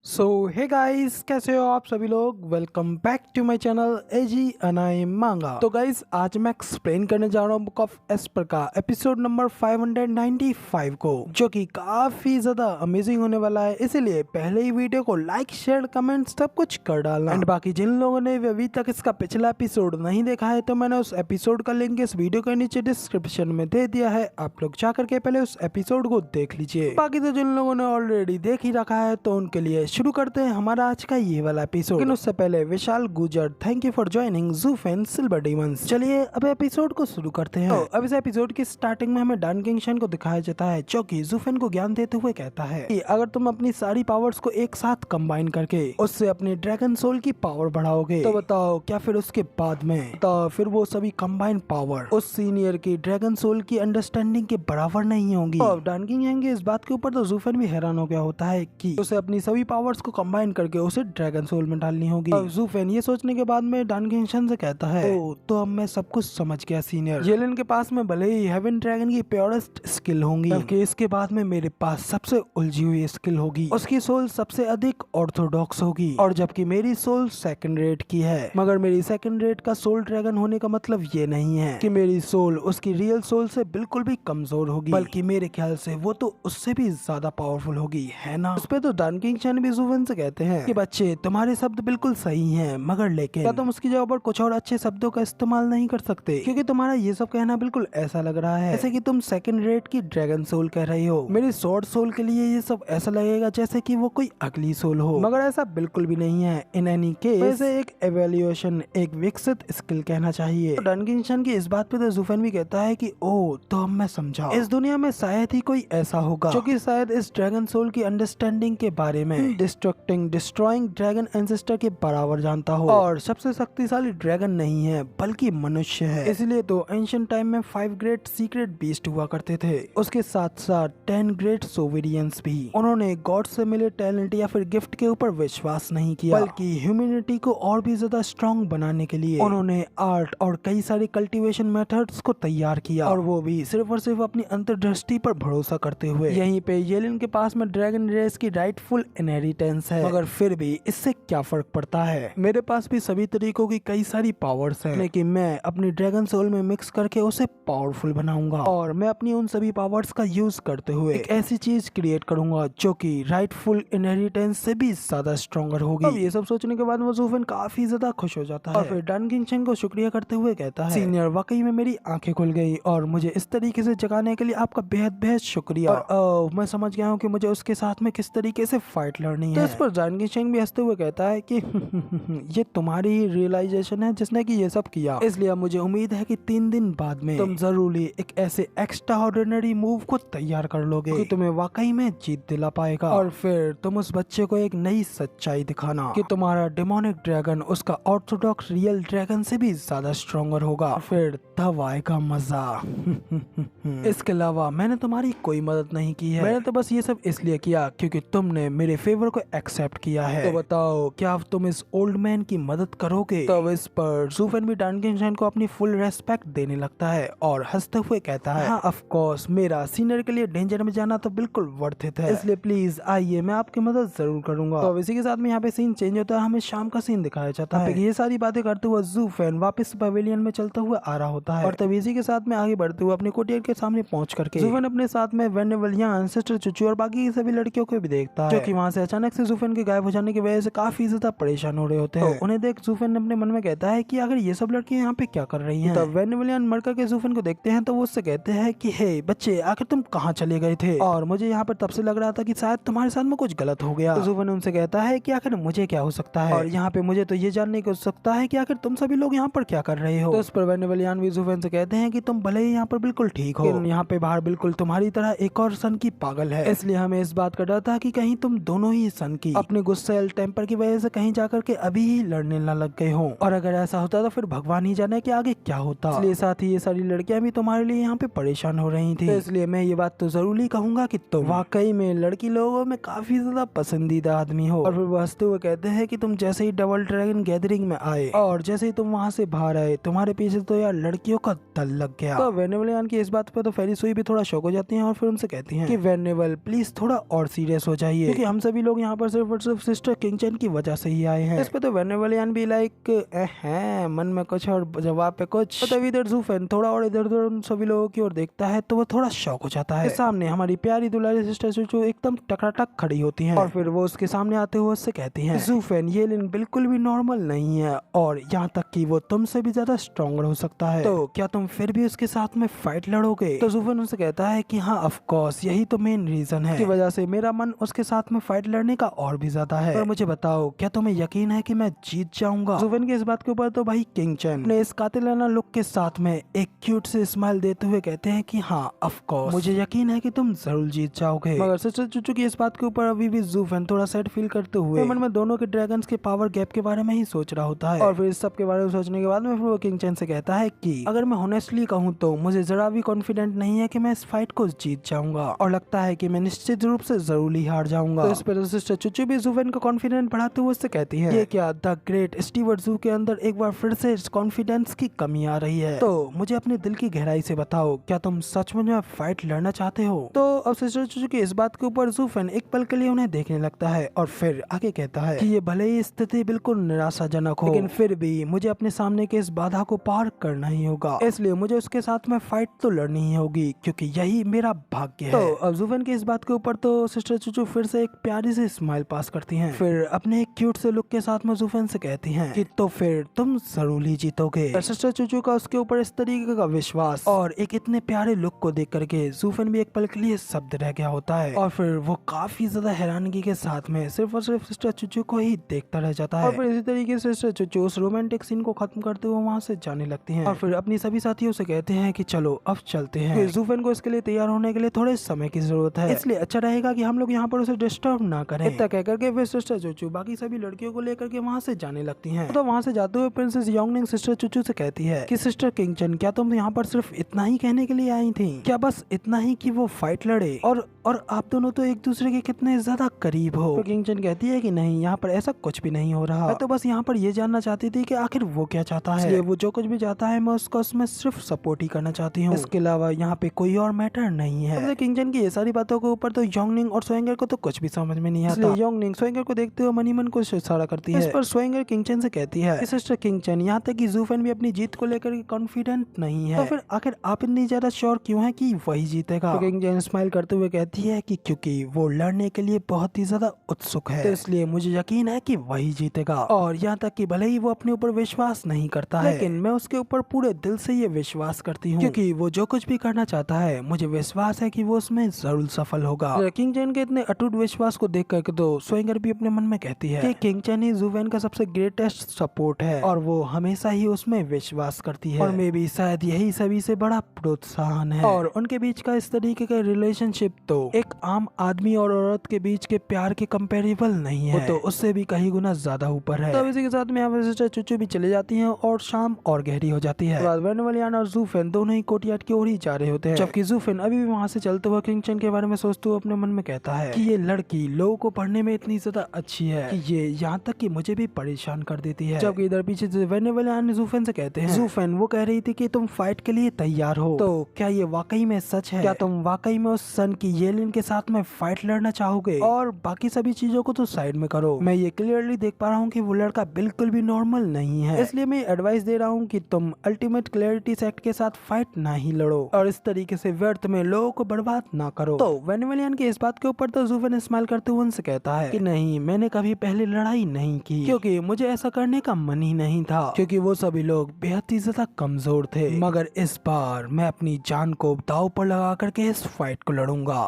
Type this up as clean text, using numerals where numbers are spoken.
सो hey guys, कैसे हो आप सभी लोग। Welcome back to my channel एजी अनाई मांगा। तो गाइस, आज मैं एक्सप्लेन करने जा रहा हूँ बुक ऑफ एस्पर का एपिसोड नंबर 595 को, जो कि काफी ज्यादा अमेजिंग होने वाला है। इसीलिए पहले ही वीडियो को लाइक शेयर कमेंट सब कुछ कर डालना। एंड बाकी जिन लोगों ने भी अभी तक इसका पिछला एपिसोड नहीं देखा है, तो मैंने उस एपिसोड का लिंक इस वीडियो के नीचे डिस्क्रिप्शन में दे दिया है। आप लोग जा करके पहले उस एपिसोड को देख लीजिए। बाकी तो जिन लोगों ने ऑलरेडी देख ही रखा है, तो उनके लिए शुरू करते हैं हमारा आज का ये वाला एपिसोड। लेकिन उससे पहले Vishal Gujar, thank you for joining ज़ूफेन सिल्वर डीमंस। चलिए अब एपिसोड को शुरू करते हैं। तो अब इस एपिसोड की स्टार्टिंग में हमें डान किंगशन को दिखाया जाता है, जो कि ज़ूफेन को ज्ञान देते हुए कहता है कि अगर तुम अपनी सारी पावर्स को एक साथ कंबाइन करके उससे अपने ड्रैगन सोल की पावर बढ़ाओगे, तो बताओ क्या फिर उसके बाद में तो फिर वो सभी कंबाइन पावर उस सीनियर की ड्रैगन सोल की अंडरस्टैंडिंग के बराबर नहीं होगी। तो डान किंगशन की इस बात के ऊपर तो ज़ूफेन भी हैरान हो गया होता है कि उसे अपनी सभी पावर्स को कंबाइन करके उसे ड्रैगन सोल में डालनी होगी। अब ज़ूफेन ये सोचने के बाद में डान किंगशन से कहता है, ओ तो अब मैं सब कुछ समझ गया सीनियर। येलेन के पास में भले ही हेवन ड्रैगन की प्योरेस्ट स्किल होंगी, जबकि इसके बाद में मेरे पास सबसे उलझी हुई स्किल होगी। उसकी सोल सबसे अधिक ऑर्थोडॉक्स होगी, और जबकि मेरी सोल सेकंड रेट की है। मगर मेरी सेकंड रेट का सोल ड्रैगन होने का मतलब ये नहीं है कि मेरी सोल उसकी रियल सोल से बिल्कुल भी कमजोर होगी, बल्कि मेरे ख्याल से वो तो उससे भी ज्यादा पावरफुल होगी, है ना। उस पे तो डान किंगशन भी ज़ूफेन से कहते हैं कि बच्चे तुम्हारे शब्द बिल्कुल सही हैं, मगर लेकिन क्या तुम उसकी जगह पर कुछ और अच्छे शब्दों का इस्तेमाल नहीं कर सकते, क्योंकि तुम्हारा ये सब कहना बिल्कुल ऐसा लग रहा है जैसे कि तुम सेकंड रेट की ड्रैगन सोल कह रही हो। मेरी शॉर्ट सोल के लिए ये सब ऐसा लगेगा जैसे कि वो कोई अगली सोल हो, मगर ऐसा बिल्कुल भी नहीं है। इन एनी केस वैसे एक एवेल्युएशन, एक विकसित स्किल कहना चाहिए। डान किंगशन की इस बात पे तो ज़ूफेन भी कहता है कि ओ तो अब मैं समझा, इस दुनिया में शायद ही कोई ऐसा होगा जो कि शायद इस ड्रैगन सोल की अंडरस्टैंडिंग के बारे में डिस्ट्रॉइंग ड्रैगन एंसेस्टर के बराबर जानता हो, और सबसे शक्तिशाली ड्रैगन नहीं है बल्कि मनुष्य है। इसलिए तो एंशिएंट टाइम में 5 ग्रेट सीक्रेट बीस्ट हुआ करते थे, उसके साथ साथ 10 ग्रेट सोवेरियंस भी। उन्होंने गॉड से मिले टैलेंट या फिर गिफ्ट के ऊपर विश्वास नहीं किया, बल्कि ह्यूमैनिटी को और भी ज्यादा स्ट्रॉन्ग बनाने के लिए उन्होंने आर्ट और कई सारी कल्टीवेशन मेथड्स को तैयार किया, और वो भी सिर्फ और सिर्फ अपनी अंतर्दृष्टि पर भरोसा करते हुए। यहीं पे येलिन के पास में ड्रैगन रेस की राइटफुल इनहेरिटेंस है, मगर फिर भी इससे क्या फर्क पड़ता है। मेरे पास भी सभी तरीकों की कई सारी पावर्स हैं, लेकिन मैं अपनी ड्रैगन सोल में मिक्स करके उसे पावरफुल बनाऊंगा, और मैं अपनी उन सभी पावर्स का यूज करते हुए एक ऐसी चीज क्रिएट करूंगा जो कि राइटफुल इनहेरिटेंस से भी ज्यादा स्ट्रॉन्गर होगी। अब ये सब सोचने के बाद वो ज़ूफेन काफी ज्यादा खुश हो जाता है, और फिर डान किंगशन को शुक्रिया करते हुए कहता है, सीनियर वाकई में मेरी आंखें खुल गई, और मुझे इस तरीके से जगाने के लिए आपका बेहद बेहद शुक्रिया। और मैं समझ गया हूँ कि मुझे उसके साथ में किस तरीके से फाइट लड़नी है। तो इस पर डान किंगशन भी हंसते हुए कहता है कि ये तुम्हारी ही रियलाइजेशन है जिसने कि ये सब किया, इसलिए मुझे उम्मीद है कि 3 दिन बाद में तुम जरूरी एक ऐसे एक्स्ट्रा ऑर्डिनरी मूव को तैयार कर लोगे कि तुम्हें वाकई में जीत दिला पाएगा, और फिर तुम उस बच्चे को एक नई सच्चाई दिखाना कि तुम्हारा डेमोनिक ड्रैगन उसका ऑर्थोडॉक्स रियल ड्रैगन से भी ज्यादा स्ट्रॉन्गर होगा, फिर तब आएगा मजा। इसके अलावा मैंने तुम्हारी कोई मदद नहीं की है, मैंने तो बस ये सब इसलिए किया क्योंकि तुमने मेरे फेवर को एक्सेप्ट किया है। तो बताओ क्या तुम इस ओल्ड मैन की मदद करोगे। तो इस पर ज़ूफेन भी डान किंगशन को अपनी फुल रेस्पेक्ट देने लगता है, और हंसते हुए कहता है, हाँ ऑफ कोर्स, मेरा सीनियर के लिए डेंजर में जाना तो बिल्कुल वर्थ इट है, इसलिए प्लीज आइए, मैं आपकी मदद जरूर करूंगा। तो इसी के साथ में यहाँ पे सीन चेंज होता है, हमें शाम का सीन दिखाया जाता है। ये सारी बातें करते हुए ज़ूफेन वापस पवेलियन में चलता हुआ आ रहा होता है, और तब इसी के साथ में आगे बढ़ते हुए अपने कुटिया के सामने पहुंच करके ज़ूफेन अपने साथ में वेनेवलियन, सिस्टर चुचू और बाकी सभी लड़कियों को भी देखता है, जो कि वहाँ से अचानक से ज़ूफेन के गायब हो जाने की वजह से काफी ज्यादा परेशान हो रहे होते हैं। तो उन्हें देख ज़ूफेन अपने मन में कहता है कि अगर ये सब लड़कियां यहाँ पे क्या कर रही हैं। तब वेनेवलियन मर करके ज़ूफेन को देखते हैं, तो वो उससे कहते हैं कि हे बच्चे, आखिर तुम कहाँ चले गए थे, और मुझे यहाँ पर तब से लग रहा था कि शायद तुम्हारे साथ में कुछ गलत हो गया। तो ज़ूफेन उनसे कहता है कि आखिर मुझे क्या हो सकता है, और यहाँ पे मुझे तो ये जानने की उत्सुकता है कि आखिर तुम सभी लोग यहाँ पर क्या कर रहे हो। तो उस पर वेनेवलियन भी ज़ूफेन से कहते हैं कि तुम भले ही यहाँ पर बिल्कुल ठीक हो, यहाँ पे बाहर बिल्कुल तुम्हारी तरह एक और सन की पागल है, इसलिए हमें इस बात का डर था कि कहीं तुम दोनों ही सन की अपने गुस्सेल टेम्पर की वजह से कहीं जाकर के अभी ही लड़ने न लग गए हो, और अगर ऐसा होता तो फिर भगवान ही जाने कि आगे क्या होता। इसलिए साथ ही ये सारी लड़कियां भी तुम्हारे लिए यहाँ पे परेशान हो रही थी, तो इसलिए मैं ये बात तो जरूर ही कहूंगा कि तुम वाकई में लड़की लोगों में काफी ज्यादा पसंदीदा आदमी हो। और फिर वो हंसते हुए कहते हैं कि तुम जैसे ही डबल ड्रैगन गैदरिंग में आए और जैसे ही तुम वहाँ से बाहर आए, तुम्हारे पीछे तो यार लड़कियों का दल लग गया। तो वेनेवलियन की इस बात पे तो फेरी सुई भी थोड़ा शौक हो जाती है, और फिर उनसे कहती है कि वेनेवल प्लीज थोड़ा और सीरियस हो जाइए, क्योंकि हम सभी लोग लोग यहाँ पर सिर्फ और सिर्फ सिस्टर किंगचन की वजह से ही आए हैं। इस पे तो वेनेवलियन भी लाइक है, मन में कुछ और जवाब पे कुछ। तो तभी इधर ज़ूफेन थोड़ा और इधर उधर उन सभी लोगों की ओर देखता है तो वो थोड़ा शॉक हो जाता है। सामने हमारी प्यारी दुलारी सिस्टर चूचू एकदम टकराटक खड़ी होती हैं और फिर वो उसके सामने आते हुए उससे कहती हैं, ज़ूफेन ये लिन बिल्कुल भी नॉर्मल नहीं है और यहाँ तक कि वो तुमसे भी ज्यादा स्ट्रॉन्गर हो सकता है, तो क्या तुम फिर भी उसके साथ में फाइट लड़ोगे? तो ज़ूफेन उनसे कहता है कि हाँ ऑफ कोर्स, यही तो मेन रीजन है, की वजह से मेरा मन उसके साथ में फाइट लड़ने का और भी ज्यादा है। और मुझे बताओ, क्या तुम्हें यकीन है कि मैं जीत जाऊंगा? ज़ूफेन की इस बात के ऊपर तो भाई किंगचन अपने इस कातिलाना लुक के साथ में एक क्यूट से स्माइल देते हुए कहते हैं कि हाँ ऑफ कोर्स, मुझे यकीन है कि तुम जरूर जीत जाओगे। मगर सिस्टर चूचू की इस बात के ऊपर अभी भी ज़ूफेन थोड़ा सैड फील करते हुए मन में दोनों के ड्रैगन्स के पावर गैप के बारे में ही सोच रहा होता है। और फिर इस सब के बारे में सोचने के बाद में फिर वो किंगचन से कहता है कि अगर मैं ऑनेस्टली कहूँ तो मुझे जरा भी कॉन्फिडेंट नहीं है कि मैं इस फाइट को जीत जाऊंगा और लगता है कि मैं निश्चित रूप से जरूर ही हार जाऊंगा। तो इस पर सिस्टर चूचू भी ज़ूफेन को कॉन्फिडेंट बढ़ाते हुए उससे कहती है, ये क्या द ग्रेट स्टीवर्ट ज़ू के अंदर एक बार फिर से कॉन्फिडेंस की कमी आ रही है? तो मुझे अपने दिल की गहराई से बताओ, क्या तुम सच में फाइट लड़ना चाहते हो? तो अब सिस्टर चूचू की इस बात के ऊपर ज़ूफेन एक पल के लिए उन्हें देखने लगता है और फिर आगे कहता है कि ये भले ही स्थिति बिल्कुल निराशाजनक हो, लेकिन फिर भी मुझे अपने सामने के इस बाधा को पार करना ही होगा, इसलिए मुझे उसके साथ में फाइट तो लड़नी ही होगी क्योंकि यही मेरा भाग्य है। तो अब ज़ूफेन की इस बात के ऊपर तो सिस्टर चूचू फिर से एक प्यारी सी स्माइल पास करती हैं, फिर अपने एक क्यूट से लुक के साथ में ज़ूफेन से कहती हैं कि तो फिर तुम जरूर ही जीतोगे। सिस्टर चूचू का उसके ऊपर इस तरीके का विश्वास और एक इतने प्यारे लुक को देख करके ज़ूफेन भी एक पल के लिए शब्द रह गया होता है और फिर वो काफी ज्यादा हैरानगी के साथ में सिर्फ और सिर्फ सिस्टर चूचू को ही देखता रह जाता है। और फिर इसी तरीके से सिस्टर चूचू उस रोमांटिक सीन को खत्म करते हुए वहाँ से जाने लगती हैं और फिर अपनी सभी साथियों से कहते हैं कि चलो अब चलते हैं। ज़ूफेन को इसके लिए तैयार होने के लिए थोड़े समय की जरूरत है, इसलिए अच्छा रहेगा कि हम लोग यहाँ पर उसे डिस्टर्ब ना करें। इतना कह करके फिर सिस्टर चूचू बाकी सभी लड़कियों को लेकर के वहाँ से जाने लगती हैं। तो वहाँ से जाते हुए प्रिंसेस योंगनिंग सिस्टर चूचू से कहती है कि सिस्टर किंगचन, क्या तुम यहाँ पर सिर्फ इतना ही कहने के लिए आई थी? क्या बस इतना ही कि वो फाइट लड़े और आप दोनों तो एक दूसरे के कितने ज्यादा करीब हो? तो किंगचन कहती है कि नहीं, यहाँ पर ऐसा कुछ भी नहीं हो रहा, मैं तो बस यहाँ पर ये जानना चाहती थी कि आखिर वो क्या चाहता है, वो जो कुछ भी चाहता है मैं उसको उसमें सिर्फ सपोर्ट ही करना चाहती हूँ, इसके अलावा यहाँ पे कोई और मैटर नहीं है। तो किंगचन की ये सारी बातों के ऊपर तो योंगनिंग और सोएंगर को तो कुछ भी समझ में नहीं आता। योंगनिंग सोएंगर को देखते हुए मनी मन को इशारा करती है। इस पर सोएंगर किंगचन से कहती है कि सिस्टर किंगचन, यहाँ तक कि ज़ूफेन भी अपनी जीत को लेकर कॉन्फिडेंट नहीं है, तो फिर आखिर आप इतनी ज्यादा श्योर क्यों है कि वही जीतेगा? तो किंगचन स्माइल करते हुए कहती है कि क्योंकि वो लड़ने के लिए बहुत ही ज्यादा उत्सुक है, तो इसलिए मुझे यकीन है कि वही जीतेगा। और यहाँ तक कि भले ही वो अपने ऊपर विश्वास नहीं करता है, लेकिन मैं उसके ऊपर पूरे दिल से ये विश्वास करती हूँ क्योंकि वो जो कुछ भी करना चाहता है मुझे विश्वास है कि वो उसमें जरूर सफल होगा। किंगचन के इतने अटूट विश्वास को देख करके तो सोएंगर भी अपने मन में कहती है कि किंगचन ही ज़ूफेन का सबसे ग्रेटेस्ट सपोर्ट है और वो हमेशा ही उसमें विश्वास करती है और मे भी शायद यही सभी से बड़ा प्रोत्साहन है। और उनके बीच का इस तरीके का रिलेशनशिप तो एक आम आदमी और औरत के बीच के प्यार के कंपेरेबल नहीं है, वो तो उससे भी कहीं गुना ज्यादा ऊपर है। तो इसी के साथ में यहाँ पर सिस्टर चूचू भी चले जाती हैं और शाम और गहरी हो जाती है। वेनेवलियन और ज़ूफेन दोनों ही कोर्टयार्ड की ओर ही जा रहे होते हैं, जबकि ज़ूफेन अभी भी वहाँ से चलते हुए किंगचन के बारे में सोचते हुए अपने मन में कहता है कि ये लड़की लोगों को पढ़ने में इतनी ज्यादा अच्छी है कि ये यहाँ तक कि मुझे भी परेशान कर देती है। जबकि इधर पीछे वेनेवलियन ज़ूफेन से कहते हैं, ज़ूफेन वो कह रही थी कि तुम फाइट के लिए तैयार हो, तो क्या ये वाकई में सच है? क्या तुम वाकई में उस सन की येलिन के साथ में फाइट लड़ना चाहोगे? और बाकी सभी चीजों को तो साइड में करो, मैं ये क्लियरली देख पा रहा हूँ कि वो लड़का बिल्कुल भी नॉर्मल नहीं है, इसलिए मैं एडवाइस दे रहा हूँ कि तुम अल्टीमेट क्लैरिटी सेट के साथ फाइट ना ही लड़ो और इस तरीके से व्यर्थ में लोगों को बर्बाद ना करो। तो वेनेवलियन की इस बात के ऊपर तो ज़ूफेन स्माइल करते हुए उनसे कहता है कि नहीं, मैंने कभी पहले लड़ाई नहीं की क्योंकि मुझे ऐसा करने का मन ही नहीं था, क्योंकि वो सभी लोग बेहद ही ज्यादा कमजोर थे, मगर इस बार मैं अपनी जान को दांव पर लगा करके इस फाइट को लड़ूंगा।